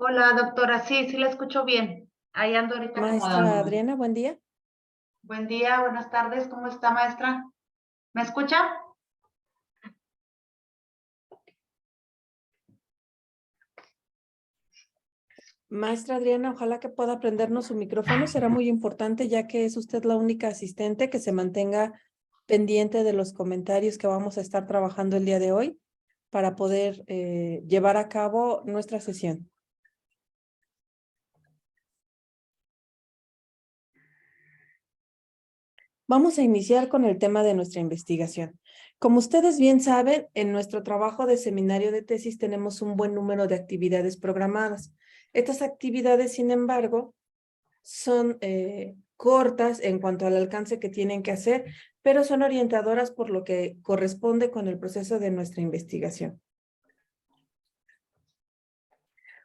Hola, doctora. Sí, la escucho bien. Ahí ando ahorita Maestra acomodándome. Adriana, buen día. Buen día, buenas tardes. ¿Cómo está, maestra? ¿Me escucha? Maestra Adriana, ojalá que pueda prendernos su micrófono. Será muy importante ya que es usted la única asistente que se mantenga pendiente de los comentarios que vamos a estar trabajando el día de hoy para poder llevar a cabo nuestra sesión. Vamos a iniciar con el tema de nuestra investigación. Como ustedes bien saben, en nuestro trabajo de seminario de tesis tenemos un buen número de actividades programadas. Estas actividades, sin embargo, son cortas en cuanto al alcance que tienen que hacer, pero son orientadoras por lo que corresponde con el proceso de nuestra investigación.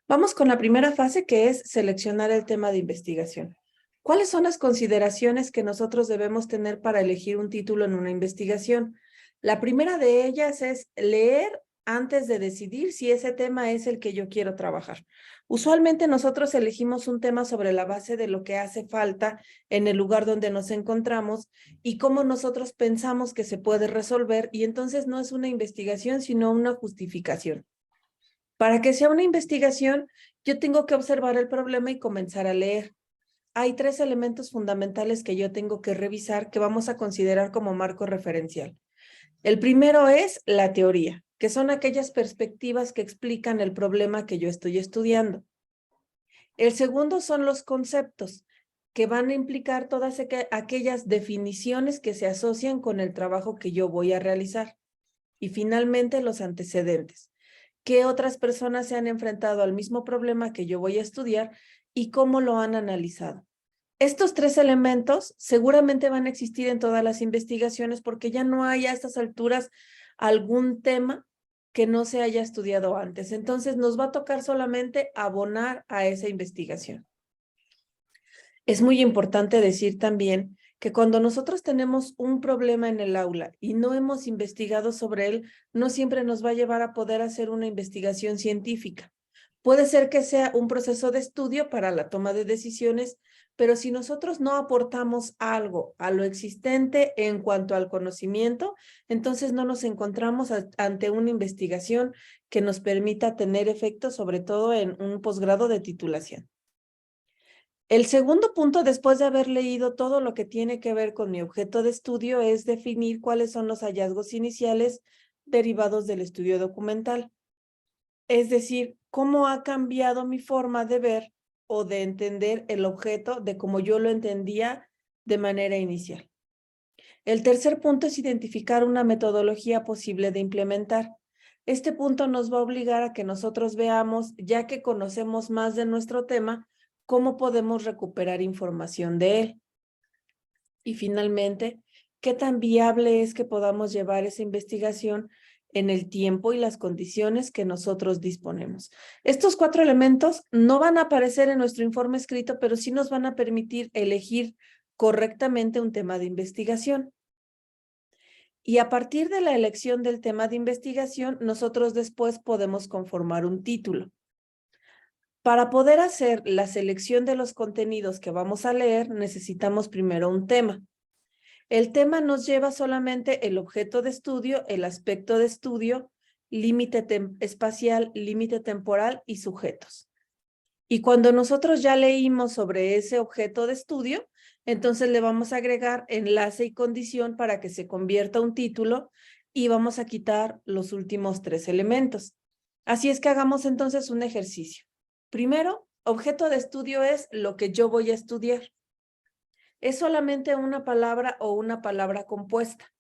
Vamos con la primera fase, que es seleccionar el tema de investigación. ¿Cuáles son las consideraciones que nosotros debemos tener para elegir un título en una investigación? La primera de ellas es leer antes de decidir si ese tema es el que yo quiero trabajar. Usualmente nosotros elegimos un tema sobre la base de lo que hace falta en el lugar donde nos encontramos y cómo nosotros pensamos que se puede resolver, y entonces no es una investigación, sino una justificación. Para que sea una investigación, yo tengo que observar el problema y comenzar a leer. Hay tres elementos fundamentales que yo tengo que revisar, que vamos a considerar como marco referencial. El primero es la teoría, que son aquellas perspectivas que explican el problema que yo estoy estudiando. El segundo son los conceptos, que van a implicar todas aquellas definiciones que se asocian con el trabajo que yo voy a realizar. Y finalmente, los antecedentes. ¿Qué otras personas se han enfrentado al mismo problema que yo voy a estudiar y cómo lo han analizado? Estos tres elementos seguramente van a existir en todas las investigaciones, porque ya no hay a estas alturas algún tema que no se haya estudiado antes. Entonces nos va a tocar solamente abonar a esa investigación. Es muy importante decir también que cuando nosotros tenemos un problema en el aula y no hemos investigado sobre él, no siempre nos va a llevar a poder hacer una investigación científica. Puede ser que sea un proceso de estudio para la toma de decisiones, pero si nosotros no aportamos algo a lo existente en cuanto al conocimiento, entonces no nos encontramos ante una investigación que nos permita tener efecto, sobre todo en un posgrado de titulación. El segundo punto, después de haber leído todo lo que tiene que ver con mi objeto de estudio, es definir cuáles son los hallazgos iniciales derivados del estudio documental. Es decir, cómo ha cambiado mi forma de ver o de entender el objeto de cómo yo lo entendía de manera inicial. El tercer punto es identificar una metodología posible de implementar. Este punto nos va a obligar a que nosotros veamos, ya que conocemos más de nuestro tema, cómo podemos recuperar información de él. Y finalmente, qué tan viable es que podamos llevar esa investigación en el tiempo y las condiciones que nosotros disponemos. Estos cuatro elementos no van a aparecer en nuestro informe escrito, pero sí nos van a permitir elegir correctamente un tema de investigación. Y a partir de la elección del tema de investigación, nosotros después podemos conformar un título. Para poder hacer la selección de los contenidos que vamos a leer, necesitamos primero un tema. El tema nos lleva solamente el objeto de estudio, el aspecto de estudio, límite espacial, límite temporal y sujetos. Y cuando nosotros ya leímos sobre ese objeto de estudio, entonces le vamos a agregar enlace y condición para que se convierta un título, y vamos a quitar los últimos tres elementos. Así es que hagamos entonces un ejercicio. Primero, objeto de estudio es lo que yo voy a estudiar. Es solamente una palabra o una palabra compuesta.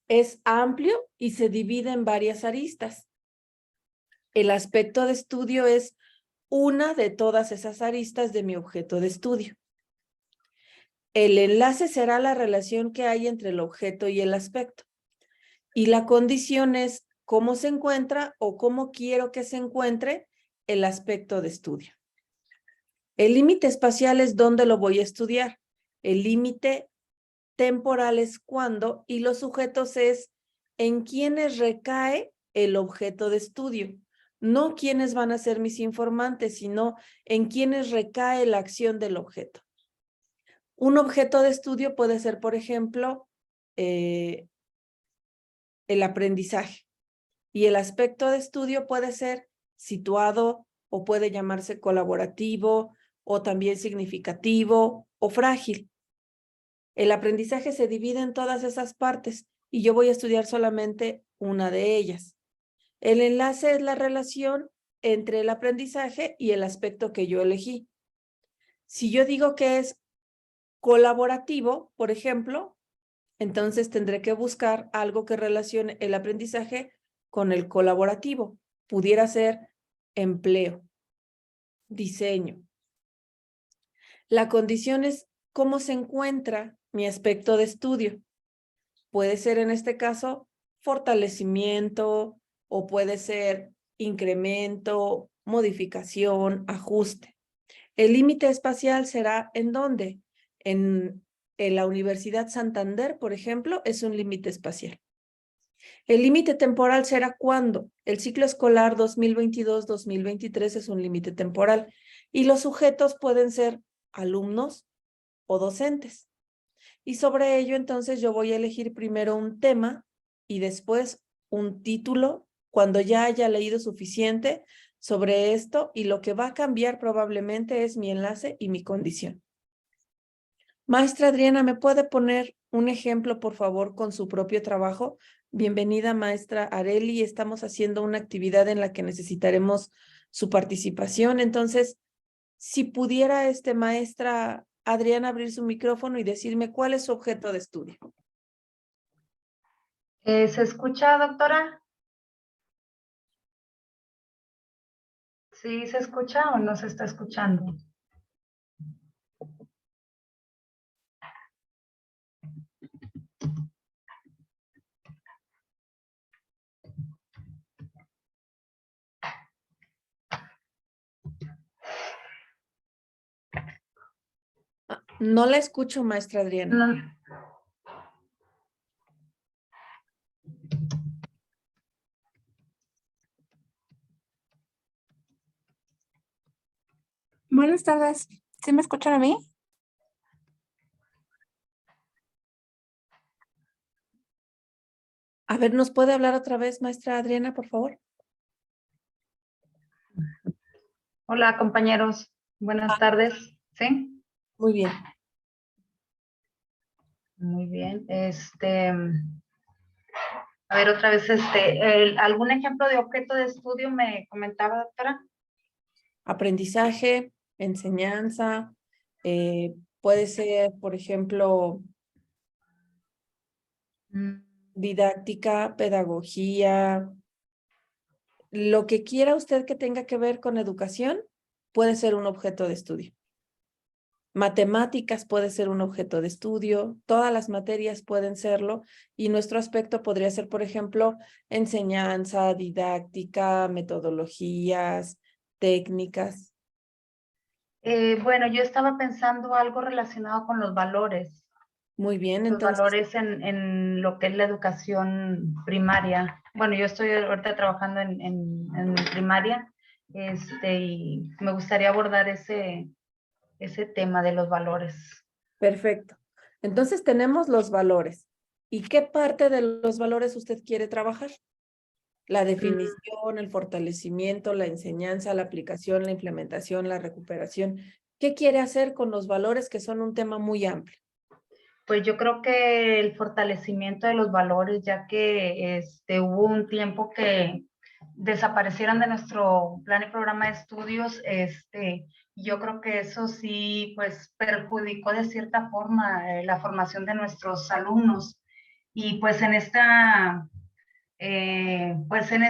Es amplio y se divide en varias aristas. El aspecto de estudio es una de todas esas aristas de mi objeto de estudio. El enlace será la relación que hay entre el objeto y el aspecto. Y la condición es cómo se encuentra o cómo quiero que se encuentre el aspecto de estudio. El límite espacial es dónde lo voy a estudiar. El límite temporal es cuándo, y los sujetos es en quiénes recae el objeto de estudio. no quiénes van a ser mis informantes, sino en quiénes recae la acción del objeto. Un objeto de estudio puede ser, por ejemplo, el aprendizaje. Y el aspecto de estudio puede ser situado o puede llamarse colaborativo o también significativo o frágil. El aprendizaje se divide en todas esas partes y yo voy a estudiar solamente una de ellas. El enlace es la relación entre el aprendizaje y el aspecto que yo elegí. Si yo digo que es colaborativo, por ejemplo, entonces tendré que buscar algo que relacione el aprendizaje con el colaborativo. Pudiera ser empleo, diseño. La condición es cómo se encuentra mi aspecto de estudio. Puede ser en este caso fortalecimiento o puede ser incremento, modificación, ajuste. El límite espacial será ¿en dónde? En la Universidad Santander, por ejemplo, es un límite espacial. El límite temporal será ¿cuándo? El ciclo escolar 2022-2023 es un límite temporal y los sujetos pueden ser alumnos o docentes. Y sobre ello, entonces, yo voy a elegir primero un tema y después un título cuando ya haya leído suficiente sobre esto y lo que va a cambiar probablemente es mi enlace y mi condición. Maestra Adriana, ¿me puede poner un ejemplo, por favor, con su propio trabajo? Bienvenida, maestra Areli. Estamos haciendo una actividad en la que necesitaremos su participación. Entonces, si pudiera, maestra Adriana, abrir su micrófono y decirme cuál es su objeto de estudio. ¿Se escucha, doctora? ¿Sí se escucha o no se está escuchando? No la escucho, maestra Adriana. No. Buenas tardes. ¿Sí me escuchan a mí? A ver, ¿nos puede hablar otra vez, maestra Adriana, por favor? Hola, compañeros. Buenas tardes. ¿Sí? Muy bien. Muy bien. A ver, otra vez, ¿algún ejemplo de objeto de estudio me comentaba, doctora? Aprendizaje, enseñanza, puede ser, por ejemplo, didáctica, pedagogía, lo que quiera usted que tenga que ver con educación puede ser un objeto de estudio. Matemáticas puede ser un objeto de estudio, todas las materias pueden serlo y nuestro aspecto podría ser, por ejemplo, enseñanza, didáctica, metodologías, técnicas. Bueno, yo estaba pensando algo relacionado con los valores. Muy bien, Los entonces. valores en lo que es la educación primaria. Bueno, yo estoy ahorita trabajando en primaria, y me gustaría abordar ese tema de los valores. Perfecto. Entonces tenemos los valores. ¿Y qué parte de los valores usted quiere trabajar? La definición, el fortalecimiento, la enseñanza, la aplicación, la implementación, la recuperación. ¿Qué quiere hacer con los valores que son un tema muy amplio? Pues yo creo que el fortalecimiento de los valores, ya que hubo un tiempo que desaparecieron de nuestro plan y programa de estudios, yo creo que eso sí, pues perjudicó de cierta forma la formación de nuestros alumnos. Y pues en esta época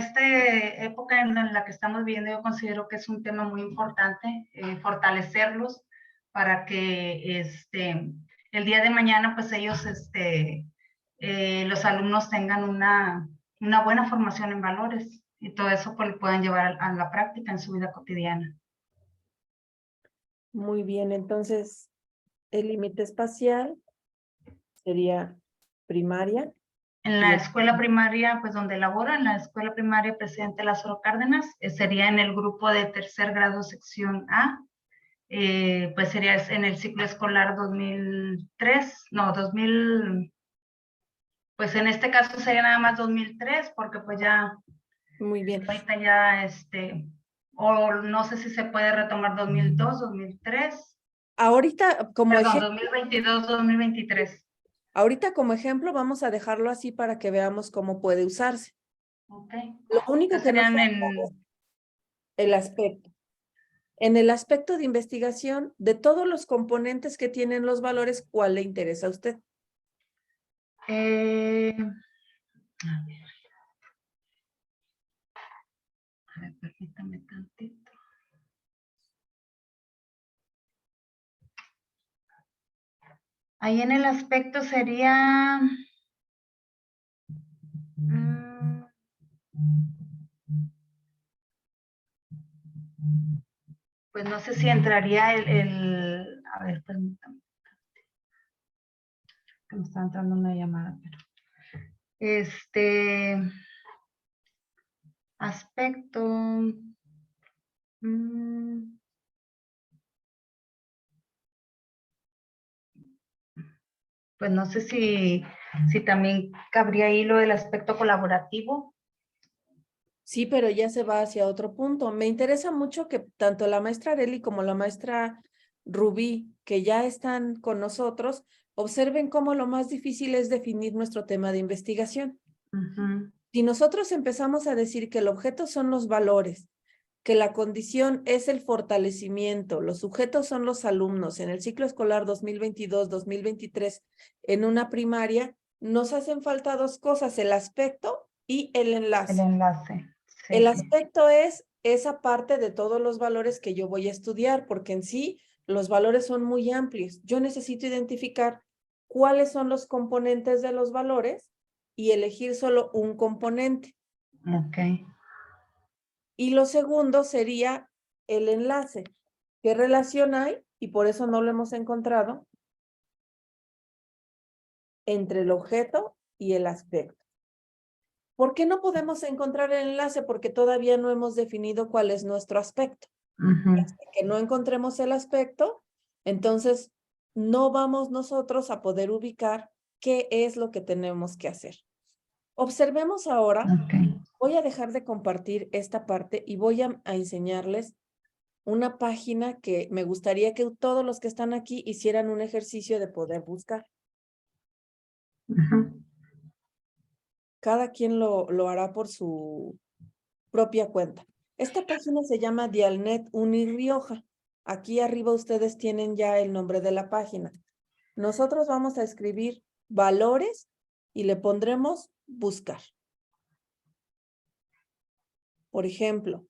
en la que estamos viviendo, yo considero que es un tema muy importante fortalecerlos para que el día de mañana, pues ellos, los alumnos tengan una buena formación en valores y todo eso pues lo puedan llevar a la práctica en su vida cotidiana. Muy bien, entonces el límite espacial sería primaria. En la escuela primaria, pues donde laboro, en la escuela primaria Presidente Lázaro Cárdenas, sería en el grupo de tercer grado sección A, pues sería en el ciclo escolar 2000, pues en este caso sería nada más 2003, porque pues ya, Muy bien. ahorita ya, o no sé si se puede retomar 2002, 2003, Ahorita como perdón, ejemplo, 2022, 2023. ahorita como ejemplo vamos a dejarlo así para que veamos cómo puede usarse. Ok. Lo único Entonces que nos serían falta es el aspecto. En el aspecto de investigación, de todos los componentes que tienen los valores, ¿cuál le interesa a usted? a ver, permítame tantito. Ahí en el aspecto sería, pues no sé si entraría a ver, permítame, que me está entrando una llamada, pero aspecto, pues no sé si también cabría ahí lo del aspecto colaborativo. Sí, pero ya se va hacia otro punto. Me interesa mucho que tanto la maestra Areli como la maestra Rubí, que ya están con nosotros, observen cómo lo más difícil es definir nuestro tema de investigación. Ujú. Si nosotros empezamos a decir que el objeto son los valores, que la condición es el fortalecimiento, los sujetos son los alumnos en el ciclo escolar 2022-2023 en una primaria, nos hacen falta dos cosas, el aspecto y el El enlace. enlace. Sí. El aspecto es esa parte de todos los valores que yo voy a estudiar, porque en sí los valores son muy amplios. Yo necesito identificar cuáles son los componentes de los valores y elegir solo un componente. Ok. Y lo segundo sería el enlace. ¿Qué relación hay? Y por eso no lo hemos encontrado entre el objeto y el aspecto. ¿Por qué no podemos encontrar el enlace? Porque todavía no hemos definido cuál es nuestro aspecto. Ujú. Hasta que no encontremos el aspecto, entonces no vamos nosotros a poder ubicar qué es lo que tenemos que hacer. Observemos ahora, Ok. voy a dejar de compartir esta parte y voy a enseñarles una página que me gustaría que todos los que están aquí hicieran un ejercicio de poder buscar. Ujú. Cada quien lo hará por su propia cuenta. Esta página se llama Dialnet Unirrioja. Aquí arriba ustedes tienen ya el nombre de la página. Nosotros vamos a escribir valores y le pondremos buscar. Por ejemplo,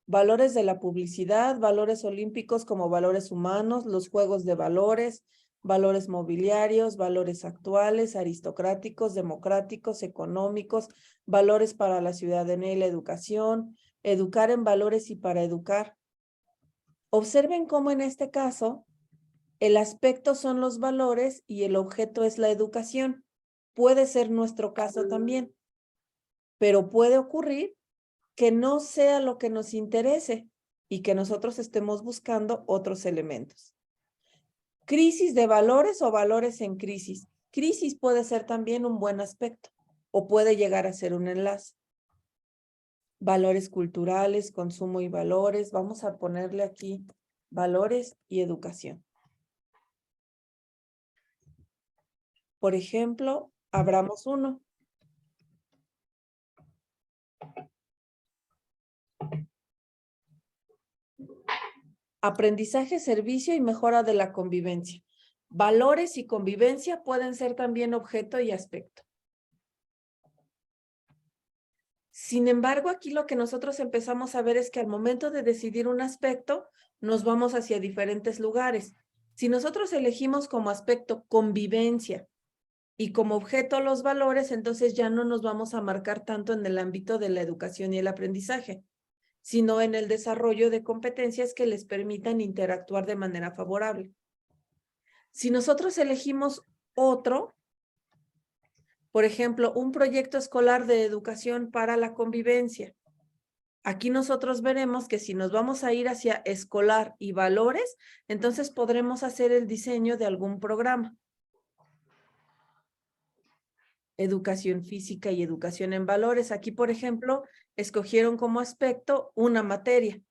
valores de la publicidad, valores olímpicos como valores humanos, los juegos de valores, valores mobiliarios, valores actuales, aristocráticos, democráticos, económicos, valores para la ciudadanía y la educación, educar en valores y para educar. Observen cómo en este caso el aspecto son los valores y el objeto es la educación. Puede ser nuestro caso también, pero puede ocurrir que no sea lo que nos interese y que nosotros estemos buscando otros elementos. Crisis de valores o valores en crisis. Crisis puede ser también un buen aspecto o puede llegar a ser un enlace. Valores culturales, consumo y valores. Vamos a ponerle aquí valores y educación. Por ejemplo, abramos uno. Aprendizaje, servicio y mejora de la convivencia. Valores y convivencia pueden ser también objeto y aspecto. Sin embargo, aquí lo que nosotros empezamos a ver es que al momento de decidir un aspecto, nos vamos hacia diferentes lugares. Si nosotros elegimos como aspecto convivencia y como objeto los valores, entonces ya no nos vamos a marcar tanto en el ámbito de la educación y el aprendizaje, sino en el desarrollo de competencias que les permitan interactuar de manera favorable. Si nosotros elegimos otro, Por ejemplo, un proyecto escolar de educación para la convivencia. Aquí nosotros veremos que si nos vamos a ir hacia escolar y valores, entonces podremos hacer el diseño de algún programa. Educación física y educación en valores. Aquí, por ejemplo, escogieron como aspecto una materia,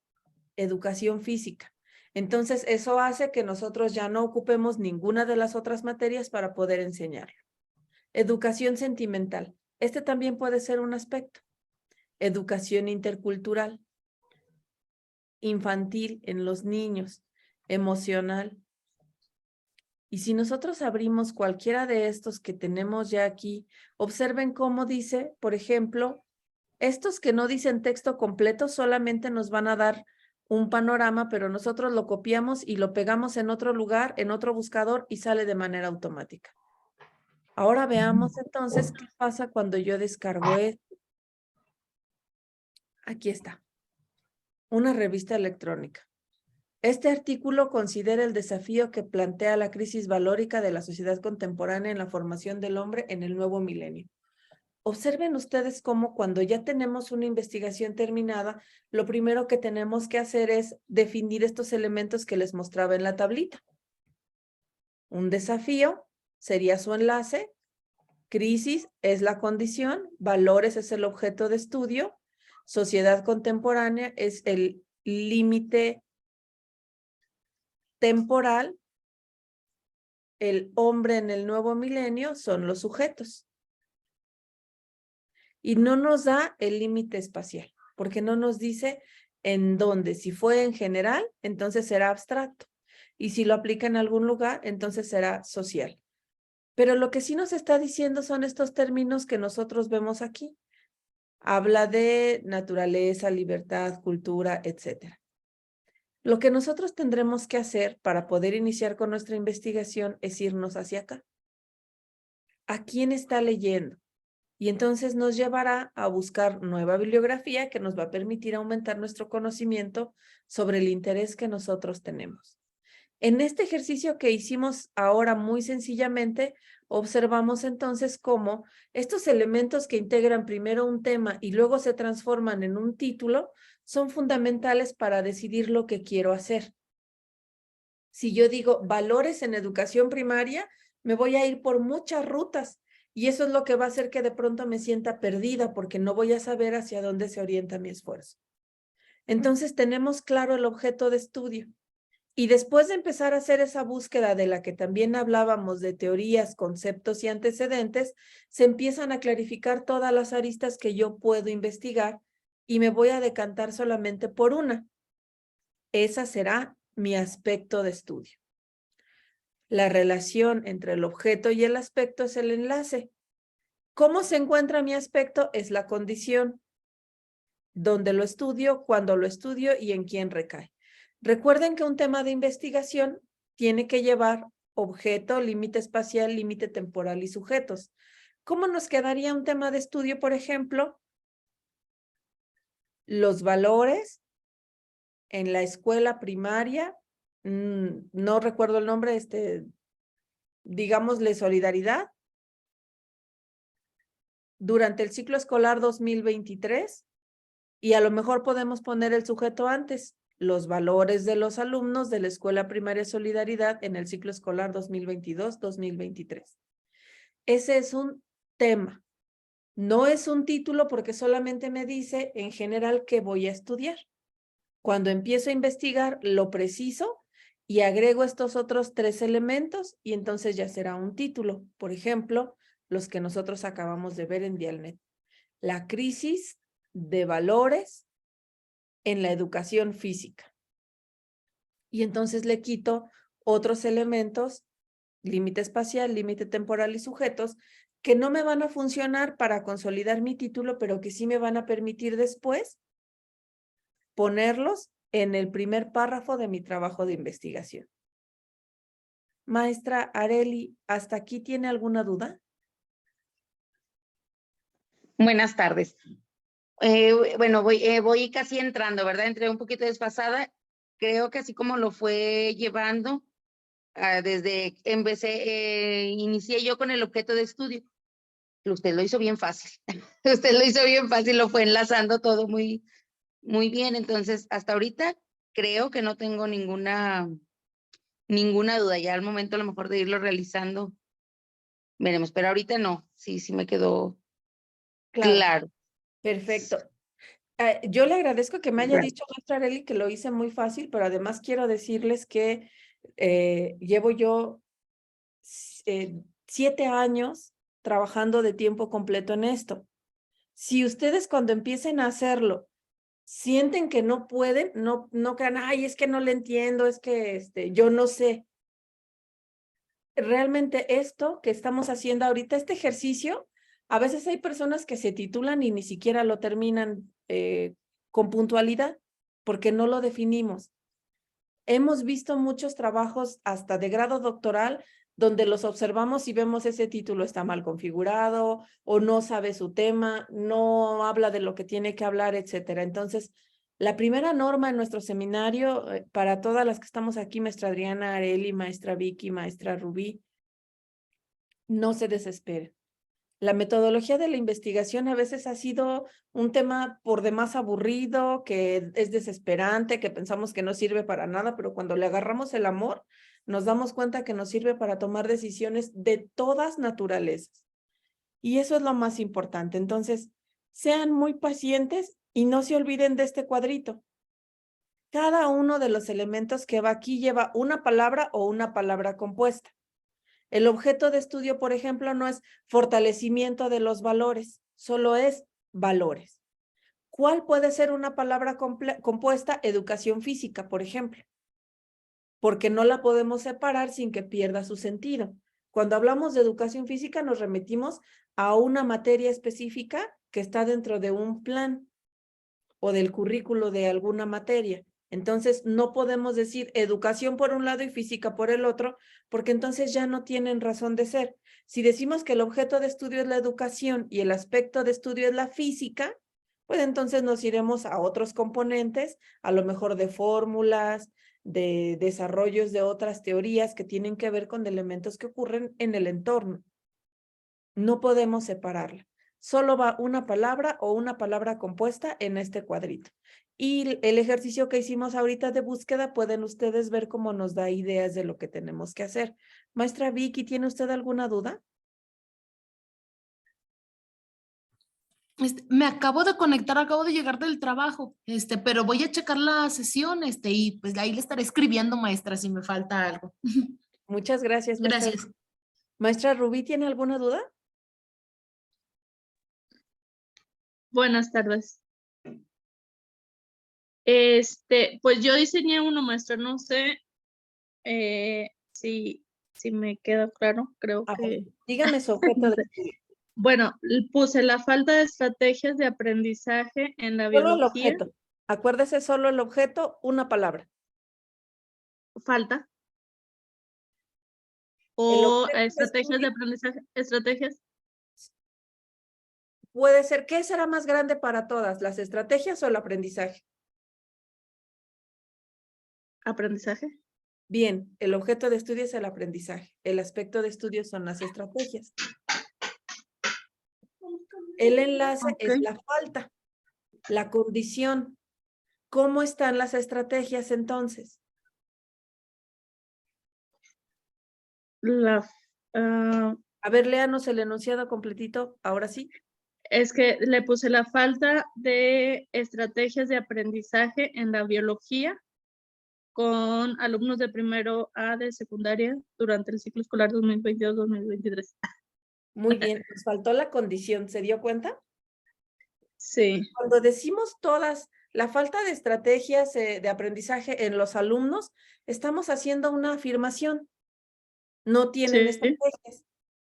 educación física. Entonces, eso hace que nosotros ya no ocupemos ninguna de las otras materias para poder enseñarlo. Educación sentimental. Este también puede ser un aspecto. Educación intercultural. Infantil en los niños. Emocional. Y si nosotros abrimos cualquiera de estos que tenemos ya aquí, observen cómo dice, por ejemplo, estos que no dicen texto completo solamente nos van a dar un panorama, pero nosotros lo copiamos y lo pegamos en otro lugar, en otro buscador y sale de manera automática. Ahora veamos entonces qué pasa cuando yo descargo esto. Aquí está, una revista electrónica. Este artículo considera el desafío que plantea la crisis valórica de la sociedad contemporánea en la formación del hombre en el nuevo milenio. Observen ustedes cómo cuando ya tenemos una investigación terminada, lo primero que tenemos que hacer es definir estos elementos que les mostraba en la tablita. Un desafío sería su enlace, crisis es la condición, valores es el objeto de estudio, sociedad contemporánea es el límite temporal, el hombre en el nuevo milenio son los sujetos. Y no nos da el límite espacial, porque no nos dice en dónde. Si fue en general, entonces será abstracto. Y si lo aplica en algún lugar, entonces será social. Pero lo que sí nos está diciendo son estos términos que nosotros vemos aquí. Habla de naturaleza, libertad, cultura, etc. Lo que nosotros tendremos que hacer para poder iniciar con nuestra investigación es irnos hacia acá. ¿A quién está leyendo? Y entonces nos llevará a buscar nueva bibliografía que nos va a permitir aumentar nuestro conocimiento sobre el interés que nosotros tenemos. En este ejercicio que hicimos ahora muy sencillamente, observamos entonces cómo estos elementos que integran primero un tema y luego se transforman en un título son fundamentales para decidir lo que quiero hacer. Si yo digo valores en educación primaria, me voy a ir por muchas rutas. Y eso es lo que va a hacer que de pronto me sienta perdida porque no voy a saber hacia dónde se orienta mi esfuerzo. Entonces tenemos claro el objeto de estudio. Y después de empezar a hacer esa búsqueda de la que también hablábamos de teorías, conceptos y antecedentes, se empiezan a clarificar todas las aristas que yo puedo investigar y me voy a decantar solamente por una. Esa será mi aspecto de estudio. La relación entre el objeto y el aspecto es el enlace. ¿Cómo se encuentra mi aspecto? Es la condición. ¿Dónde lo estudio? ¿Cuándo lo estudio? ¿Y en quién recae? Recuerden que un tema de investigación tiene que llevar objeto, límite espacial, límite temporal y sujetos. ¿Cómo nos quedaría un tema de estudio, por ejemplo? Los valores en la escuela primaria, no recuerdo el nombre, digámosle solidaridad, durante el ciclo escolar 2023, y a lo mejor podemos poner el sujeto antes, los valores de los alumnos de la Escuela Primaria Solidaridad en el ciclo escolar 2022-2023. Ese es un tema. No es un título porque solamente me dice en general qué voy a estudiar. Cuando empiezo a investigar, lo preciso y agrego estos otros 3 elementos y entonces ya será un título. Por ejemplo, los que nosotros acabamos de ver en Dialnet. La crisis de valores en la educación física. Y entonces le quito otros elementos, límite espacial, límite temporal y sujetos, que no me van a funcionar para consolidar mi título, pero que sí me van a permitir después ponerlos en el primer párrafo de mi trabajo de investigación. Maestra Areli, ¿hasta aquí tiene alguna duda? Buenas tardes. Bueno, voy casi entrando, ¿verdad? Entré un poquito desfasada. Creo que así como lo fue llevando, inicié yo con el objeto de estudio. Usted lo hizo bien fácil. Usted lo hizo bien fácil, lo fue enlazando todo muy, muy bien. Entonces, hasta ahorita creo que no tengo ninguna duda. Ya al momento a lo mejor de irlo realizando, veremos, pero ahorita no. Sí, sí me quedó claro. Perfecto. Yo le agradezco que me haya Gracias. dicho, maestra Arely, que lo hice muy fácil, pero además quiero decirles que llevo yo 7 años trabajando de tiempo completo en esto. Si ustedes cuando empiecen a hacerlo sienten que no pueden, no crean, ay, es que no le entiendo, es que yo no sé. Realmente esto que estamos haciendo ahorita, este ejercicio, a veces hay personas que se titulan y ni siquiera lo terminan con puntualidad porque no lo definimos. Hemos visto muchos trabajos hasta de grado doctoral donde los observamos y vemos ese título está mal configurado o no sabe su tema, no habla de lo que tiene que hablar, etcétera. Entonces, la primera norma en nuestro seminario, para todas las que estamos aquí, maestra Adriana, Arely, maestra Vicky, maestra Rubí, no se desesperen. La metodología de la investigación a veces ha sido un tema por demás aburrido, que es desesperante, que pensamos que no sirve para nada, pero cuando le agarramos el amor, nos damos cuenta que nos sirve para tomar decisiones de todas naturalezas. Y eso es lo más importante. Entonces, sean muy pacientes y no se olviden de este cuadrito. Cada uno de los elementos que va aquí lleva una palabra o una palabra compuesta. El objeto de estudio, por ejemplo, no es fortalecimiento de los valores, solo es valores. ¿Cuál puede ser una palabra compuesta? Educación física, por ejemplo, porque no la podemos separar sin que pierda su sentido. Cuando hablamos de educación física nos remitimos a una materia específica que está dentro de un plan o del currículo de alguna materia. Entonces, no podemos decir educación por un lado y física por el otro, porque entonces ya no tienen razón de ser. Si decimos que el objeto de estudio es la educación y el aspecto de estudio es la física, pues entonces nos iremos a otros componentes, a lo mejor de fórmulas, de desarrollos de otras teorías que tienen que ver con elementos que ocurren en el entorno. No podemos separarla. Solo va una palabra o una palabra compuesta en este cuadrito. Y el ejercicio que hicimos ahorita de búsqueda, pueden ustedes ver cómo nos da ideas de lo que tenemos que hacer. Maestra Vicky, ¿tiene usted alguna duda? Me acabo de conectar, acabo de llegar del trabajo, pero voy a checar la sesión, y pues ahí le estaré escribiendo, maestra, si me falta algo. Muchas gracias, maestra. Gracias. Maestra Rubí, ¿tiene alguna duda? Buenas tardes. Pues yo diseñé uno, maestra, no sé si me queda claro, creo A ver, que... dígame su objeto no de sé. estudio. Bueno, puse la falta de estrategias de aprendizaje en la Solo el biología. objeto. Acuérdese, solo el objeto, una palabra. Falta. El O objeto de estrategias de estudio aprendizaje, estrategias, puede ser, ¿qué será más grande para todas? ¿Las estrategias o el aprendizaje? aprendizaje. Bien, el objeto de estudio es el aprendizaje. El aspecto de estudio son las estrategias. El enlace Ok. es la falta, la condición. ¿Cómo están las estrategias entonces? A ver, léanos el enunciado completito, ahora sí. Es que le puse la falta de estrategias de aprendizaje en la biología con alumnos de primero A de secundaria durante el ciclo escolar 2022-2023. Muy bien, nos faltó la condición, ¿se dio cuenta? Sí. Cuando decimos todas, la falta de estrategias de aprendizaje en los alumnos, estamos haciendo una afirmación. No tienen Sí. estrategias.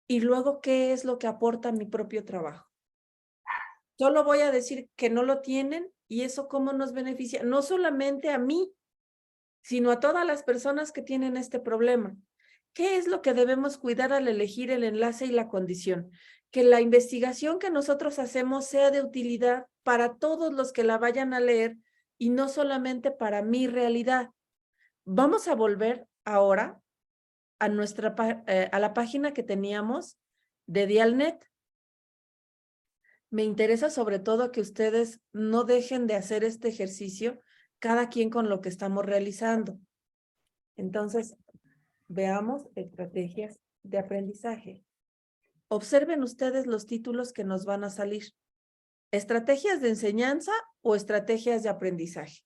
Y luego, ¿qué es lo que aporta mi propio trabajo? Solo voy a decir que no lo tienen y eso cómo nos beneficia, no solamente a mí, sino a todas las personas que tienen este problema. ¿Qué es lo que debemos cuidar al elegir el enlace y la condición? Que la investigación que nosotros hacemos sea de utilidad para todos los que la vayan a leer y no solamente para mi realidad. Vamos a volver ahora a la página que teníamos de Dialnet. Me interesa sobre todo que ustedes no dejen de hacer este ejercicio, cada quien con lo que estamos realizando. Entonces, veamos estrategias de aprendizaje. Observen ustedes los títulos que nos van a salir. ¿Estrategias de enseñanza o estrategias de aprendizaje?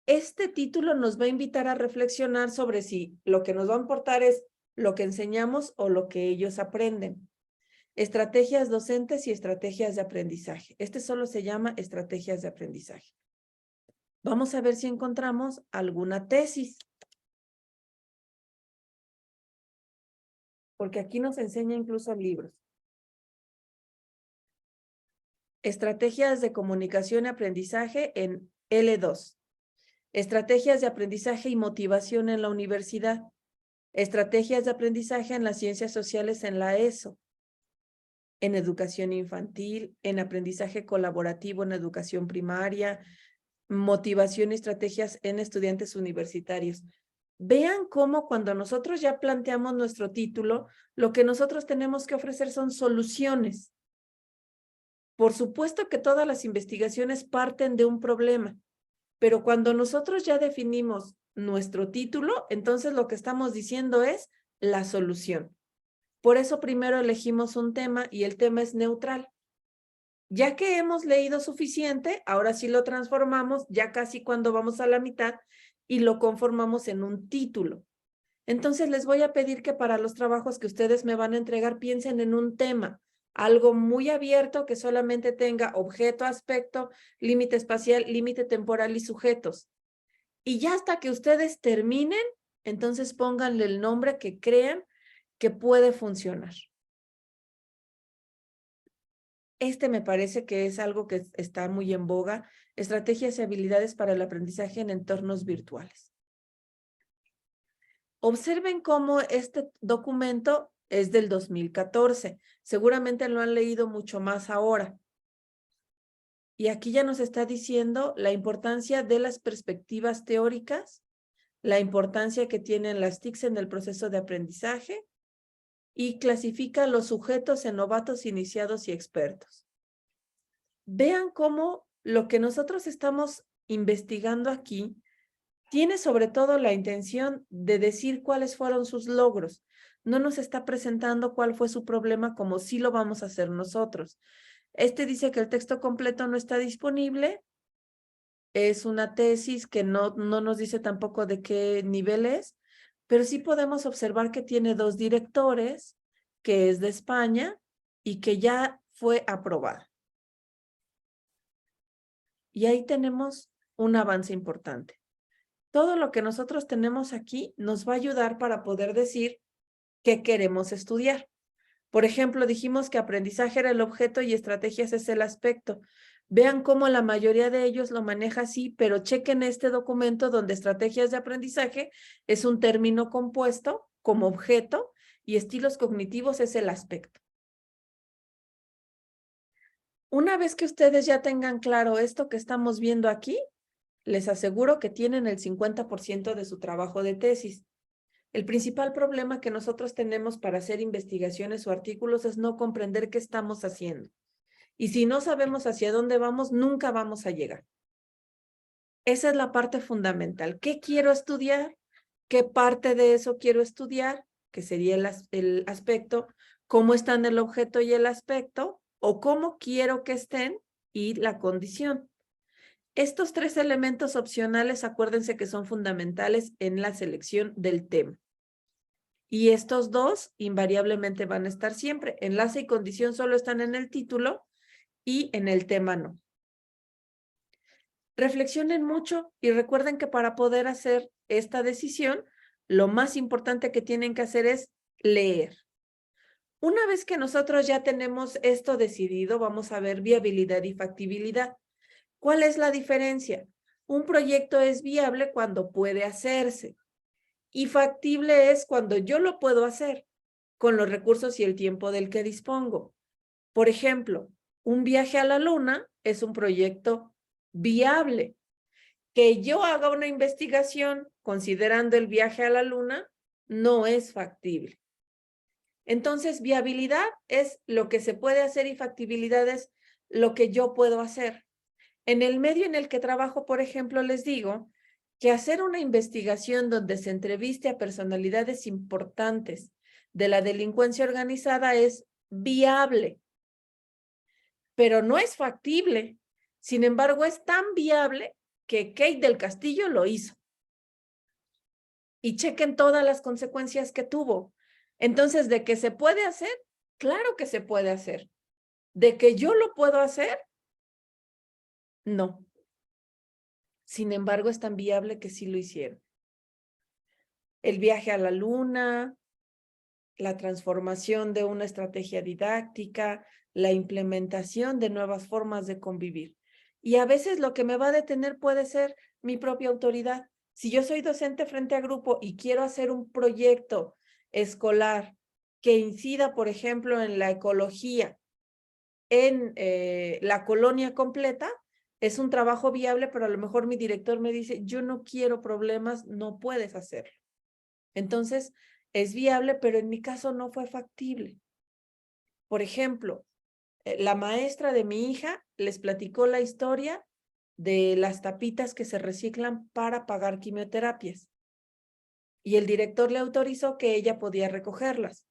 Este título nos va a invitar a reflexionar sobre si lo que nos va a importar es lo que enseñamos o lo que ellos aprenden. Estrategias docentes y estrategias de aprendizaje. Este solo se llama estrategias de aprendizaje. Vamos a ver si encontramos alguna tesis. Porque aquí nos enseña incluso libros. Estrategias de comunicación y aprendizaje en L2. Estrategias de aprendizaje y motivación en la universidad. Estrategias de aprendizaje en las ciencias sociales en la ESO. En educación infantil, en aprendizaje colaborativo en educación primaria, motivación y estrategias en estudiantes universitarios. Vean cómo cuando nosotros ya planteamos nuestro título, lo que nosotros tenemos que ofrecer son soluciones. Por supuesto que todas las investigaciones parten de un problema, pero cuando nosotros ya definimos nuestro título, entonces lo que estamos diciendo es la solución. Por eso primero elegimos un tema y el tema es neutral. Ya que hemos leído suficiente, ahora sí lo transformamos, ya casi cuando vamos a la mitad, y lo conformamos en un título. Entonces les voy a pedir que para los trabajos que ustedes me van a entregar piensen en un tema, algo muy abierto que solamente tenga objeto, aspecto, límite espacial, límite temporal y sujetos. Y ya hasta que ustedes terminen, entonces pónganle el nombre que crean que puede funcionar. Este me parece que es algo que está muy en boga, estrategias y habilidades para el aprendizaje en entornos virtuales. Observen cómo este documento es del 2014. Seguramente lo han leído mucho más ahora. Y aquí ya nos está diciendo la importancia de las perspectivas teóricas, la importancia que tienen las TICs en el proceso de aprendizaje y clasifica los sujetos en novatos, iniciados y expertos. Vean cómo lo que nosotros estamos investigando aquí tiene sobre todo la intención de decir cuáles fueron sus logros. No nos está presentando cuál fue su problema como si lo vamos a hacer nosotros. Este dice que el texto completo no está disponible. Es una tesis que no nos dice tampoco de qué nivel es, pero sí podemos observar que tiene 2 directores, que es de España y que ya fue aprobada. Y ahí tenemos un avance importante. Todo lo que nosotros tenemos aquí nos va a ayudar para poder decir qué queremos estudiar. Por ejemplo, dijimos que aprendizaje era el objeto y estrategias es el aspecto. Vean cómo la mayoría de ellos lo maneja así, pero chequen este documento donde estrategias de aprendizaje es un término compuesto como objeto y estilos cognitivos es el aspecto. Una vez que ustedes ya tengan claro esto que estamos viendo aquí, les aseguro que tienen el 50% de su trabajo de tesis. El principal problema que nosotros tenemos para hacer investigaciones o artículos es no comprender qué estamos haciendo. Y si no sabemos hacia dónde vamos, nunca vamos a llegar. Esa es la parte fundamental. ¿Qué quiero estudiar? ¿Qué parte de eso quiero estudiar? Que sería el aspecto. ¿Cómo están el objeto y el aspecto? O cómo quiero que estén y la condición. Estos 3 elementos opcionales, acuérdense que son fundamentales en la selección del tema. Y estos 2 invariablemente van a estar siempre. Enlace y condición solo están en el título y en el tema no. Reflexionen mucho y recuerden que para poder hacer esta decisión, lo más importante que tienen que hacer es leer. Una vez que nosotros ya tenemos esto decidido, vamos a ver viabilidad y factibilidad. ¿Cuál es la diferencia? Un proyecto es viable cuando puede hacerse y factible es cuando yo lo puedo hacer con los recursos y el tiempo del que dispongo. Por ejemplo, un viaje a la luna es un proyecto viable. Que yo haga una investigación considerando el viaje a la luna no es factible. Entonces, viabilidad es lo que se puede hacer y factibilidad es lo que yo puedo hacer. En el medio en el que trabajo, por ejemplo, les digo que hacer una investigación donde se entreviste a personalidades importantes de la delincuencia organizada es viable, pero no es factible. Sin embargo, es tan viable que Kate del Castillo lo hizo. Y chequen todas las consecuencias que tuvo. Entonces, ¿de que se puede hacer? Claro que se puede hacer. ¿De que yo lo puedo hacer? No. Sin embargo, es tan viable que sí lo hicieron. El viaje a la luna, la transformación de una estrategia didáctica, la implementación de nuevas formas de convivir. Y a veces lo que me va a detener puede ser mi propia autoridad. Si yo soy docente frente a grupo y quiero hacer un proyecto escolar que incida, por ejemplo, en la ecología, en la colonia completa, es un trabajo viable, pero a lo mejor mi director me dice, yo no quiero problemas, no puedes hacerlo. Entonces, es viable, pero en mi caso no fue factible. Por ejemplo, la maestra de mi hija les platicó la historia de las tapitas que se reciclan para pagar quimioterapias. Y el director le autorizó que ella podía recogerlas.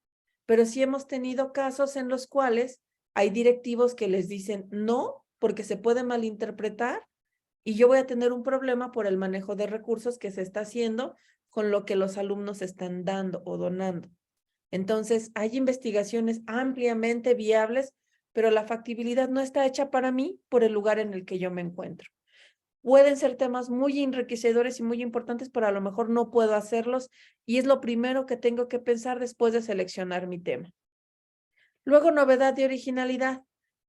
Pero sí hemos tenido casos en los cuales hay directivos que les dicen no, porque se puede malinterpretar y yo voy a tener un problema por el manejo de recursos que se está haciendo con lo que los alumnos están dando o donando. Entonces, hay investigaciones ampliamente viables, pero la factibilidad no está hecha para mí por el lugar en el que yo me encuentro. Pueden ser temas muy enriquecedores y muy importantes, pero a lo mejor no puedo hacerlos y es lo primero que tengo que pensar después de seleccionar mi tema. Luego, novedad y originalidad,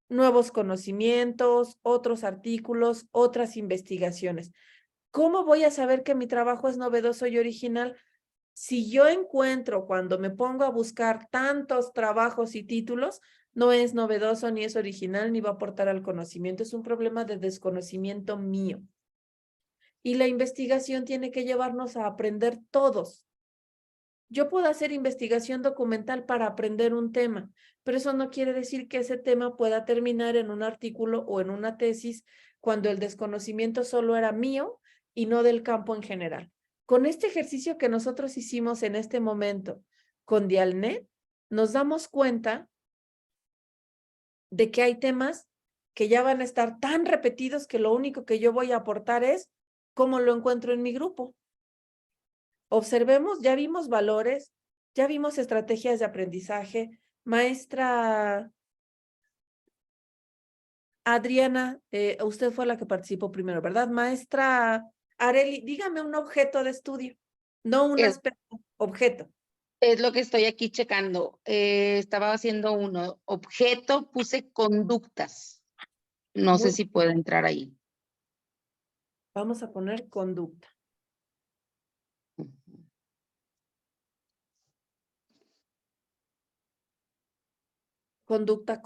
nuevos conocimientos, otros artículos, otras investigaciones. ¿Cómo voy a saber que mi trabajo es novedoso y original? Si yo encuentro cuando me pongo a buscar tantos trabajos y títulos, no es novedoso, ni es original, ni va a aportar al conocimiento. Es un problema de desconocimiento mío. Y la investigación tiene que llevarnos a aprender todos. Yo puedo hacer investigación documental para aprender un tema, pero eso no quiere decir que ese tema pueda terminar en un artículo o en una tesis cuando el desconocimiento solo era mío y no del campo en general. Con este ejercicio que nosotros hicimos en este momento con Dialnet, nos damos cuenta de que hay temas que ya van a estar tan repetidos que lo único que yo voy a aportar es cómo lo encuentro en mi grupo. Observemos, ya vimos valores, ya vimos estrategias de aprendizaje. Maestra Adriana, usted fue la que participó primero, ¿verdad? Maestra Areli, dígame un objeto de estudio, no un aspecto, objeto. Es lo que estoy aquí checando. Estaba haciendo uno. Objeto, puse conductas. No sé si puedo entrar ahí. Vamos a poner conducta. Conducta,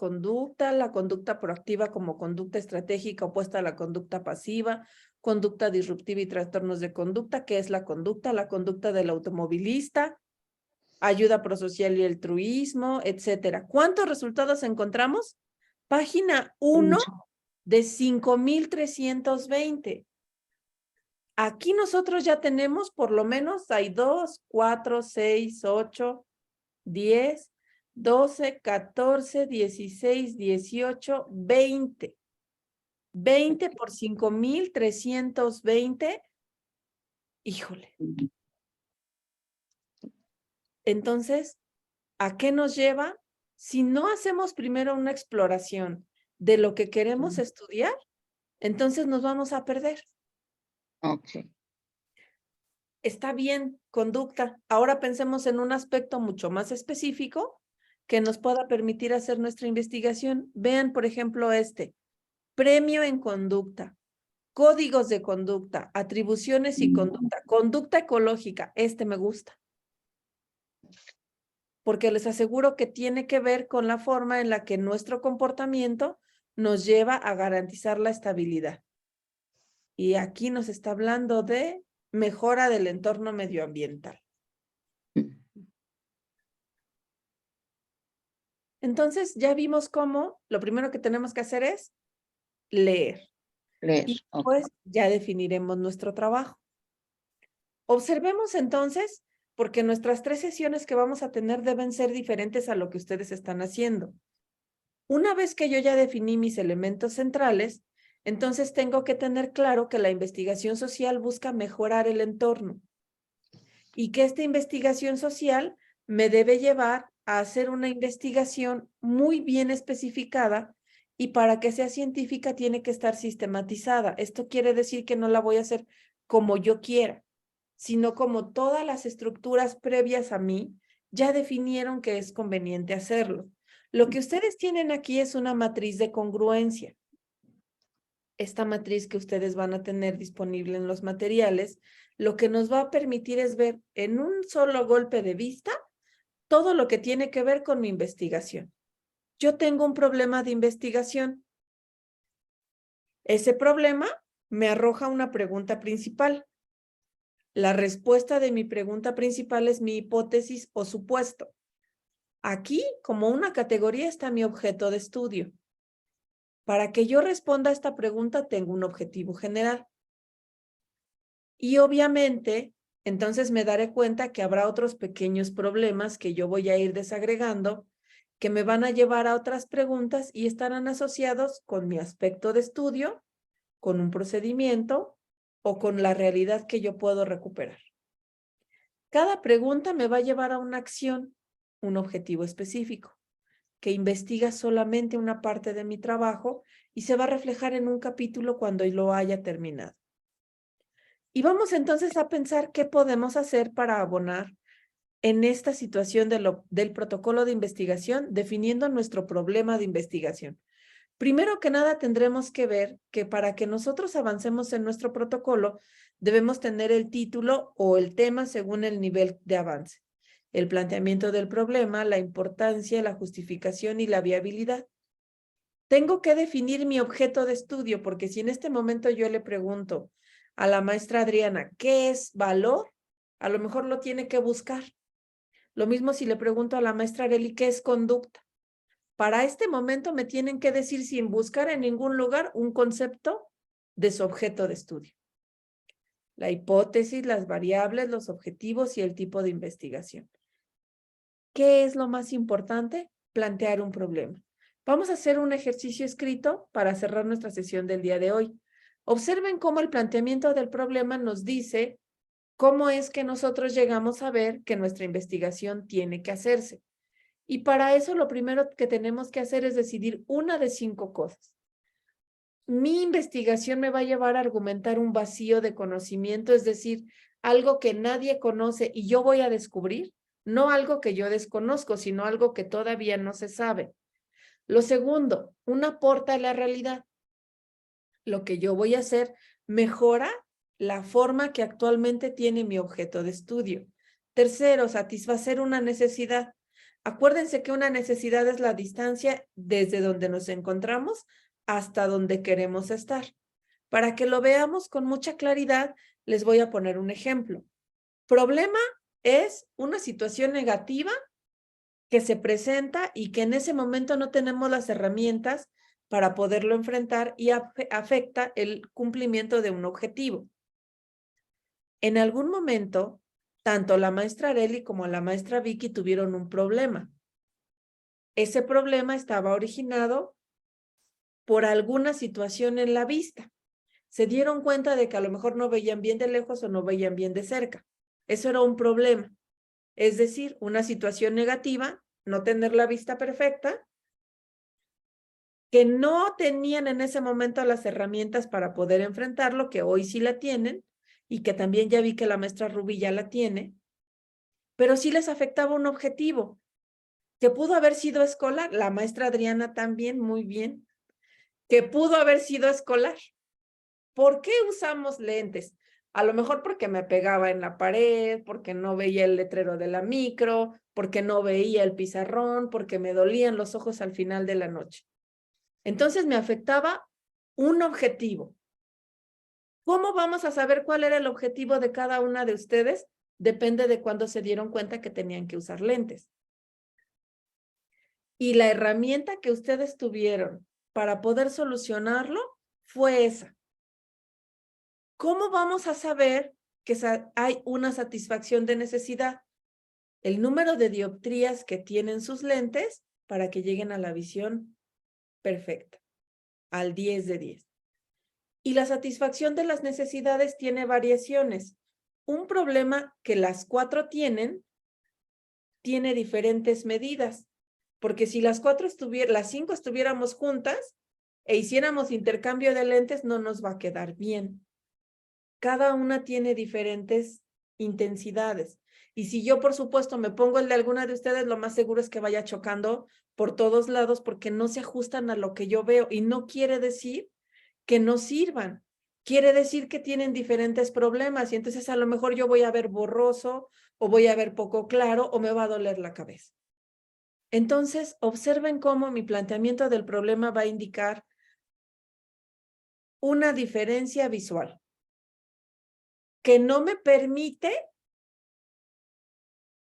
la conducta proactiva como conducta estratégica opuesta a la conducta pasiva, conducta disruptiva y trastornos de conducta, ¿qué es la conducta? La conducta del automovilista, ayuda prosocial y altruismo, etcétera. ¿Cuántos resultados encontramos? Página 1 de 5,320. Aquí nosotros ya tenemos por lo menos, hay 2, 4, 6, 8, 10, 12, 14, 16, 18, 20. 20 por 5,320. Híjole. Entonces, ¿a qué nos lleva? Si no hacemos primero una exploración de lo que queremos estudiar, entonces nos vamos a perder. Ok. Está bien, conducta. Ahora pensemos en un aspecto mucho más específico que nos pueda permitir hacer nuestra investigación. Vean, por ejemplo, premio en conducta, códigos de conducta, atribuciones y conducta, conducta ecológica. Me gusta. Porque les aseguro que tiene que ver con la forma en la que nuestro comportamiento nos lleva a garantizar la estabilidad. Y aquí nos está hablando de mejora del entorno medioambiental. Entonces ya vimos cómo lo primero que tenemos que hacer es leer. Leer. Y Ok. pues ya definiremos nuestro trabajo. Observemos entonces, porque nuestras 3 sesiones que vamos a tener deben ser diferentes a lo que ustedes están haciendo. Una vez que yo ya definí mis elementos centrales, entonces tengo que tener claro que la investigación social busca mejorar el entorno y que esta investigación social me debe llevar a hacer una investigación muy bien especificada y para que sea científica tiene que estar sistematizada. Esto quiere decir que no la voy a hacer como yo quiera, sino como todas las estructuras previas a mí ya definieron que es conveniente hacerlo. Lo que ustedes tienen aquí es una matriz de congruencia. Esta matriz que ustedes van a tener disponible en los materiales, lo que nos va a permitir es ver en un solo golpe de vista todo lo que tiene que ver con mi investigación. Yo tengo un problema de investigación. Ese problema me arroja una pregunta principal. La respuesta de mi pregunta principal es mi hipótesis o supuesto. Aquí, como una categoría, está mi objeto de estudio. Para que yo responda a esta pregunta, tengo un objetivo general. Y obviamente, entonces me daré cuenta que habrá otros pequeños problemas que yo voy a ir desagregando, que me van a llevar a otras preguntas y estarán asociados con mi aspecto de estudio, con un procedimiento o con la realidad que yo puedo recuperar. Cada pregunta me va a llevar a una acción, un objetivo específico, que investiga solamente una parte de mi trabajo y se va a reflejar en un capítulo cuando lo haya terminado. Y vamos entonces a pensar qué podemos hacer para abonar en esta situación del protocolo de investigación, definiendo nuestro problema de investigación. Primero que nada, tendremos que ver que para que nosotros avancemos en nuestro protocolo, debemos tener el título o el tema según el nivel de avance. El planteamiento del problema, la importancia, la justificación y la viabilidad. Tengo que definir mi objeto de estudio, porque si en este momento yo le pregunto a la maestra Adriana, ¿qué es valor? A lo mejor lo tiene que buscar. Lo mismo si le pregunto a la maestra Areli, ¿qué es conducta? Para este momento me tienen que decir sin buscar en ningún lugar un concepto de su objeto de estudio. La hipótesis, las variables, los objetivos y el tipo de investigación. ¿Qué es lo más importante? Plantear un problema. Vamos a hacer un ejercicio escrito para cerrar nuestra sesión del día de hoy. Observen cómo el planteamiento del problema nos dice cómo es que nosotros llegamos a ver que nuestra investigación tiene que hacerse. Y para eso lo primero que tenemos que hacer es decidir una de 5 cosas. Mi investigación me va a llevar a argumentar un vacío de conocimiento, es decir, algo que nadie conoce y yo voy a descubrir, no algo que yo desconozco, sino algo que todavía no se sabe. Lo segundo, un aporte a la realidad. Lo que yo voy a hacer mejora la forma que actualmente tiene mi objeto de estudio. Tercero, satisfacer una necesidad. Acuérdense que una necesidad es la distancia desde donde nos encontramos hasta donde queremos estar. Para que lo veamos con mucha claridad, les voy a poner un ejemplo. Problema es una situación negativa que se presenta y que en ese momento no tenemos las herramientas para poderlo enfrentar y afecta el cumplimiento de un objetivo. En algún momento, tanto la maestra Areli como la maestra Vicky tuvieron un problema. Ese problema estaba originado por alguna situación en la vista. Se dieron cuenta de que a lo mejor no veían bien de lejos o no veían bien de cerca. Eso era un problema. Es decir, una situación negativa, no tener la vista perfecta, que no tenían en ese momento las herramientas para poder enfrentarlo, que hoy sí la tienen, y que también ya vi que la maestra Rubí ya la tiene, pero sí les afectaba un objetivo, que pudo haber sido escolar, la maestra Adriana también, muy bien, que pudo haber sido escolar. ¿Por qué usamos lentes? A lo mejor porque me pegaba en la pared, porque no veía el letrero de la micro, porque no veía el pizarrón, porque me dolían los ojos al final de la noche. Entonces me afectaba un objetivo. ¿Cómo vamos a saber cuál era el objetivo de cada una de ustedes? Depende de cuándo se dieron cuenta que tenían que usar lentes. Y la herramienta que ustedes tuvieron para poder solucionarlo fue esa. ¿Cómo vamos a saber que hay una satisfacción de necesidad? El número de dioptrías que tienen sus lentes para que lleguen a la visión perfecta, al 10 de 10. Y la satisfacción de las necesidades tiene variaciones. Un problema que las 4 tienen, tiene diferentes medidas. Porque si las 5 estuviéramos juntas e hiciéramos intercambio de lentes, no nos va a quedar bien. Cada una tiene diferentes intensidades. Y si yo, por supuesto, me pongo el de alguna de ustedes, lo más seguro es que vaya chocando por todos lados porque no se ajustan a lo que yo veo. Y no quiere decir que no sirvan. Quiere decir que tienen diferentes problemas y entonces a lo mejor yo voy a ver borroso o voy a ver poco claro o me va a doler la cabeza. Entonces, observen cómo mi planteamiento del problema va a indicar una diferencia visual que no me permite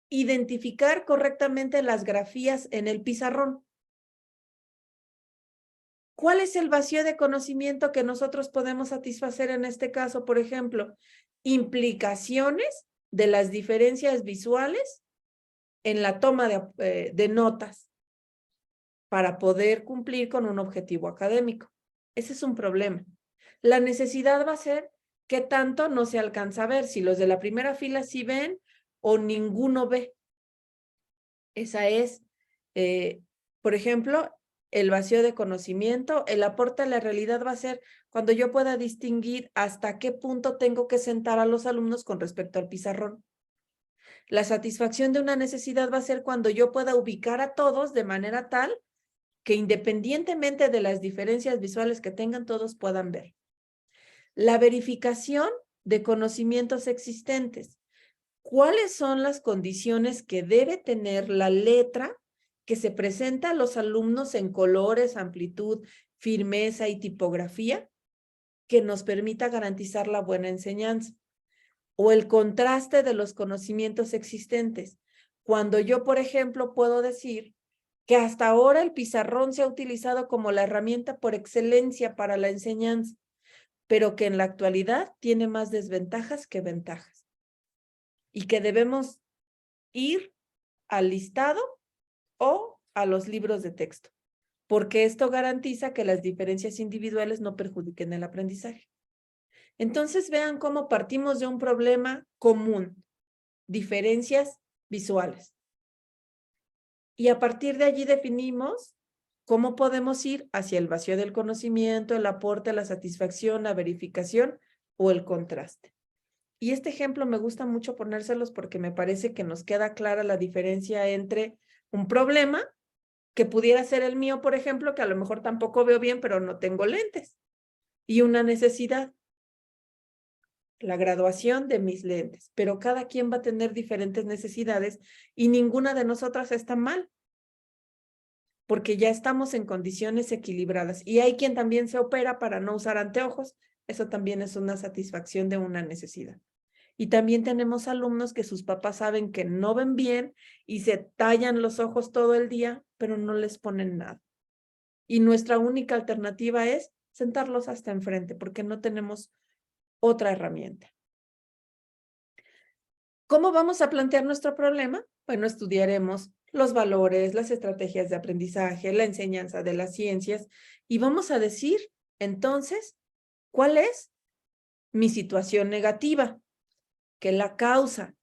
identificar correctamente las grafías en el pizarrón. ¿Cuál es el vacío de conocimiento que nosotros podemos satisfacer en este caso? Por ejemplo, implicaciones de las diferencias visuales en la toma de notas para poder cumplir con un objetivo académico. Ese es un problema. La necesidad va a ser qué tanto no se alcanza a ver, si los de la primera fila sí ven o ninguno ve. Esa es, por ejemplo, el vacío de conocimiento. El aporte a la realidad va a ser cuando yo pueda distinguir hasta qué punto tengo que sentar a los alumnos con respecto al pizarrón. La satisfacción de una necesidad va a ser cuando yo pueda ubicar a todos de manera tal que independientemente de las diferencias visuales que tengan, todos puedan ver. La verificación de conocimientos existentes. ¿Cuáles son las condiciones que debe tener la letra que se presenta a los alumnos en colores, amplitud, firmeza y tipografía que nos permita garantizar la buena enseñanza? O el contraste de los conocimientos existentes. Cuando yo, por ejemplo, puedo decir que hasta ahora el pizarrón se ha utilizado como la herramienta por excelencia para la enseñanza, pero que en la actualidad tiene más desventajas que ventajas. Y que debemos ir al listado o a los libros de texto, porque esto garantiza que las diferencias individuales no perjudiquen el aprendizaje. Entonces vean cómo partimos de un problema común, diferencias visuales. Y a partir de allí definimos cómo podemos ir hacia el vacío del conocimiento, el aporte, la satisfacción, la verificación o el contraste. Y este ejemplo me gusta mucho ponérselos porque me parece que nos queda clara la diferencia entre un problema que pudiera ser el mío, por ejemplo, que a lo mejor tampoco veo bien, pero no tengo lentes, y una necesidad, la graduación de mis lentes. Pero cada quien va a tener diferentes necesidades y ninguna de nosotras está mal, porque ya estamos en condiciones equilibradas. Y hay quien también se opera para no usar anteojos. Eso también es una satisfacción de una necesidad. Y también tenemos alumnos que sus papás saben que no ven bien y se tallan los ojos todo el día, pero no les ponen nada. Y nuestra única alternativa es sentarlos hasta enfrente, porque no tenemos otra herramienta. ¿Cómo vamos a plantear nuestro problema? Bueno, estudiaremos los valores, las estrategias de aprendizaje, la enseñanza de las ciencias, y vamos a decir, entonces, ¿cuál es mi situación negativa? ¿Qué la causa?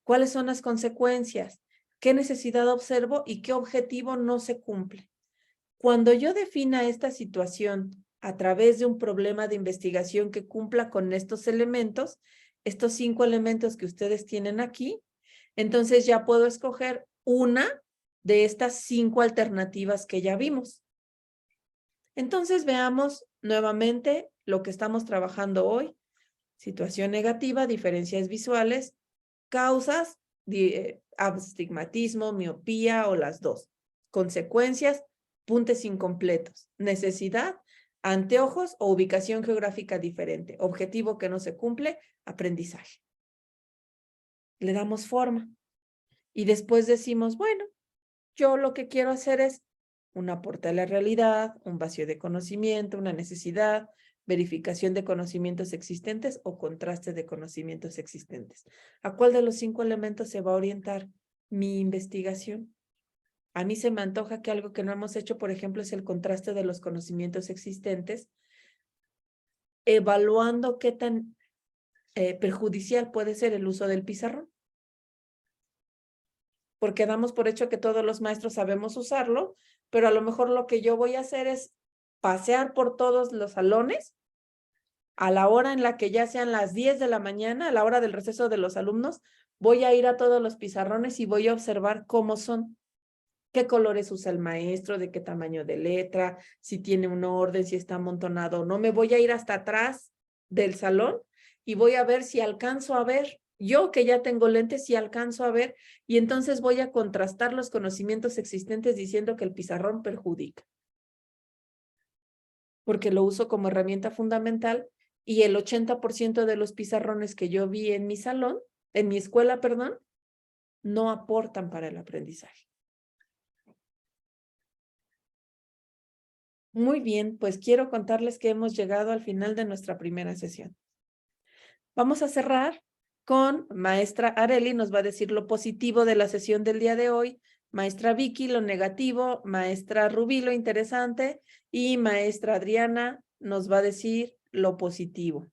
¿Cuáles son las consecuencias? ¿Qué necesidad observo y qué objetivo no se cumple? Cuando yo defina esta situación a través de un problema de investigación que cumpla con estos elementos, estos 5 elementos que ustedes tienen aquí, entonces ya puedo escoger una de estas 5 alternativas que ya vimos. Entonces veamos nuevamente lo que estamos trabajando hoy. Situación negativa, diferencias visuales, causas, astigmatismo, miopía o las dos. Consecuencias, apuntes incompletos. Necesidad, anteojos o ubicación geográfica diferente. Objetivo que no se cumple, aprendizaje. Le damos forma. Y después decimos, bueno, yo lo que quiero hacer es un aporte a la realidad, un vacío de conocimiento, una necesidad, verificación de conocimientos existentes o contraste de conocimientos existentes. ¿A cuál de los 5 elementos se va a orientar mi investigación? A mí se me antoja que algo que no hemos hecho, por ejemplo, es el contraste de los conocimientos existentes, evaluando qué tan perjudicial puede ser el uso del pizarrón. Porque damos por hecho que todos los maestros sabemos usarlo, pero a lo mejor lo que yo voy a hacer es pasear por todos los salones a la hora en la que ya sean las 10 de la mañana, a la hora del receso de los alumnos, voy a ir a todos los pizarrones y voy a observar cómo son, qué colores usa el maestro, de qué tamaño de letra, si tiene un orden, si está amontonado o no. Me voy a ir hasta atrás del salón y voy a ver si alcanzo a ver. Yo que ya tengo lentes, si alcanzo a ver, y entonces voy a contrastar los conocimientos existentes diciendo que el pizarrón perjudica. Porque lo uso como herramienta fundamental y el 80% de los pizarrones que yo vi en mi salón, en mi escuela, perdón, no aportan para el aprendizaje. Muy bien, pues quiero contarles que hemos llegado al final de nuestra primera sesión. Vamos a cerrar con maestra Areli, nos va a decir lo positivo de la sesión del día de hoy, maestra Vicky lo negativo, maestra Rubí lo interesante y maestra Adriana nos va a decir lo positivo.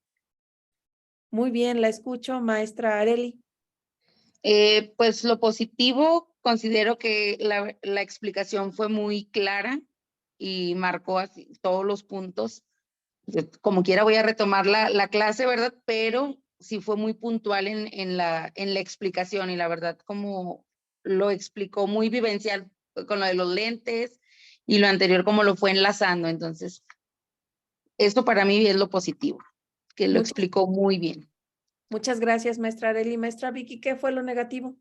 Muy bien, la escucho, maestra Areli. Pues lo positivo, considero que la explicación fue muy clara y marcó así todos los puntos. Como quiera voy a retomar la clase, ¿verdad? Pero sí fue muy puntual en la explicación y la verdad como lo explicó muy vivencial con lo de los lentes y lo anterior como lo fue enlazando. Entonces, esto para mí es lo positivo, que lo explicó muy bien. Muchas gracias, maestra Areli. Maestra Vicky, ¿qué fue lo negativo?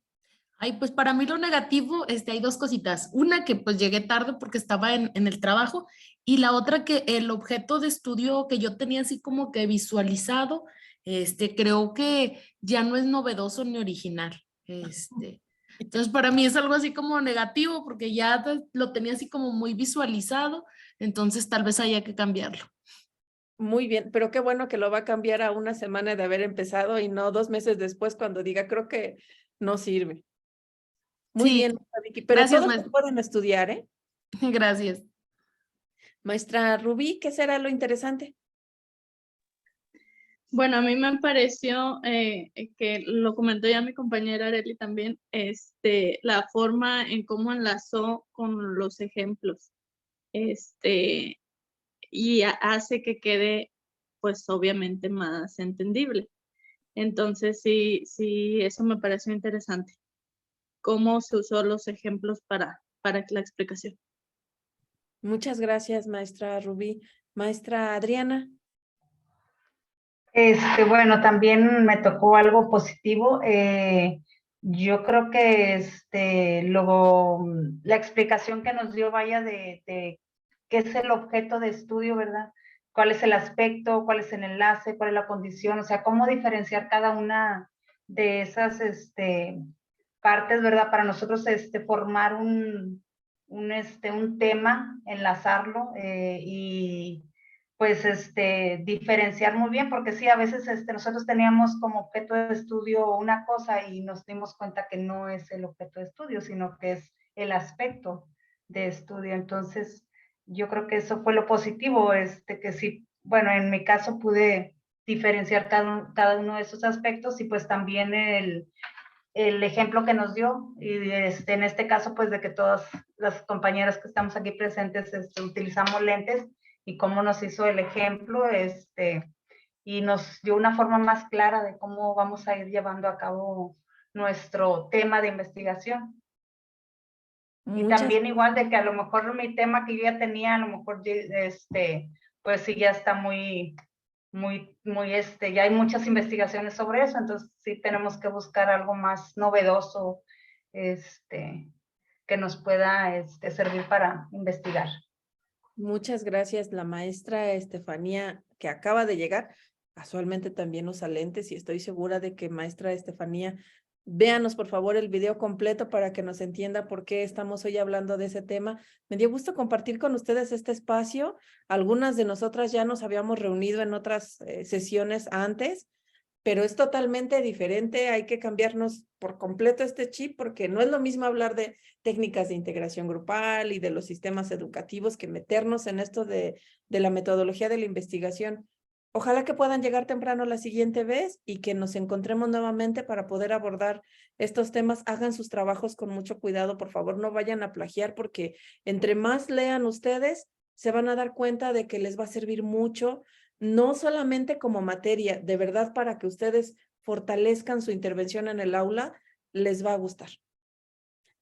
Ay, pues para mí lo negativo, hay dos cositas. Una que pues llegué tarde porque estaba en el trabajo y la otra que el objeto de estudio que yo tenía así como que visualizado, creo que ya no es novedoso ni original. Entonces para mí es algo así como negativo porque ya lo tenía así como muy visualizado, entonces tal vez haya que cambiarlo. Muy bien, pero qué bueno que lo va a cambiar a una semana de haber empezado y no 2 meses después cuando diga, creo que no sirve. Muy Sí, bien, maestra Vicky, pero gracias, todos maestra. pueden estudiar, ¿eh? Gracias. Maestra Rubí, ¿qué será lo interesante? Bueno, a mí me pareció que lo comentó ya mi compañera Areli también, la forma en cómo enlazó con los ejemplos, y hace que quede, pues obviamente más entendible. Entonces sí, eso me pareció interesante, cómo se usó los ejemplos para la explicación. Muchas gracias, maestra Rubí. Maestra Adriana. Bueno, también me tocó algo positivo. Yo creo que la explicación que nos dio, vaya, de qué es el objeto de estudio, ¿verdad? ¿Cuál es el aspecto? ¿Cuál es el enlace? ¿Cuál es la condición? O sea, cómo diferenciar cada una de esas partes, ¿verdad? Para nosotros formar un tema, enlazarlo y pues diferenciar muy bien, porque sí, a veces nosotros teníamos como objeto de estudio una cosa y nos dimos cuenta que no es el objeto de estudio, sino que es el aspecto de estudio. Entonces, yo creo que eso fue lo positivo, que sí, bueno, en mi caso pude diferenciar cada uno de esos aspectos y pues también el ejemplo que nos dio y en este caso pues de que todas las compañeras que estamos aquí presentes utilizamos lentes y cómo nos hizo el ejemplo y nos dio una forma más clara de cómo vamos a ir llevando a cabo nuestro tema de investigación. Y también igual de que a lo mejor mi tema que yo ya tenía, a lo mejor pues sí ya está muy ya hay muchas investigaciones sobre eso, entonces sí tenemos que buscar algo más novedoso, que nos pueda servir para investigar. Muchas gracias, la maestra Estefanía, que acaba de llegar. Casualmente también usa lentes y estoy segura de que maestra Estefanía Véanos, por favor, el video completo para que nos entienda por qué estamos hoy hablando de ese tema. Me dio gusto compartir con ustedes este espacio. Algunas de nosotras ya nos habíamos reunido en otras sesiones antes, pero es totalmente diferente. Hay que cambiarnos por completo este chip porque no es lo mismo hablar de técnicas de integración grupal y de los sistemas educativos que meternos en esto de la metodología de la investigación. Ojalá que puedan llegar temprano la siguiente vez y que nos encontremos nuevamente para poder abordar estos temas. Hagan sus trabajos con mucho cuidado, por favor, no vayan a plagiar porque entre más lean ustedes, se van a dar cuenta de que les va a servir mucho, no solamente como materia, de verdad para que ustedes fortalezcan su intervención en el aula, les va a gustar.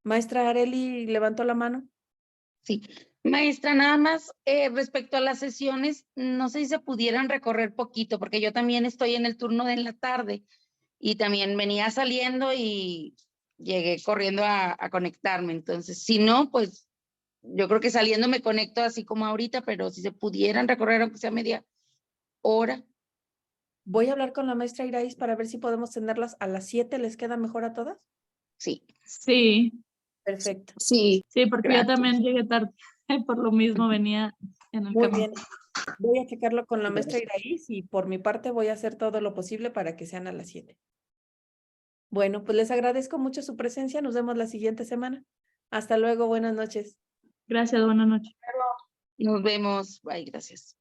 Maestra Areli levantó la mano. Sí, maestra, nada más respecto a las sesiones, no sé si se pudieran recorrer poquito, porque yo también estoy en el turno de la tarde y también venía saliendo y llegué corriendo a conectarme. Entonces, si no, pues yo creo que saliendo me conecto así como ahorita, pero si se pudieran recorrer aunque sea media hora. Voy a hablar con la maestra Iraís para ver si podemos tenerlas a las 7. ¿Les queda mejor a todas? Sí. Sí, Perfecto. Sí, sí, porque yo gracias. también llegué tarde, por lo mismo venía en el Muy camino. bien. Voy a checarlo con la maestra Iraís y por mi parte voy a hacer todo lo posible para que sean a las 7. Bueno, pues les agradezco mucho su presencia. Nos vemos la siguiente semana. Hasta luego. Buenas noches. Gracias, buenas noches. Nos vemos. Bye, gracias.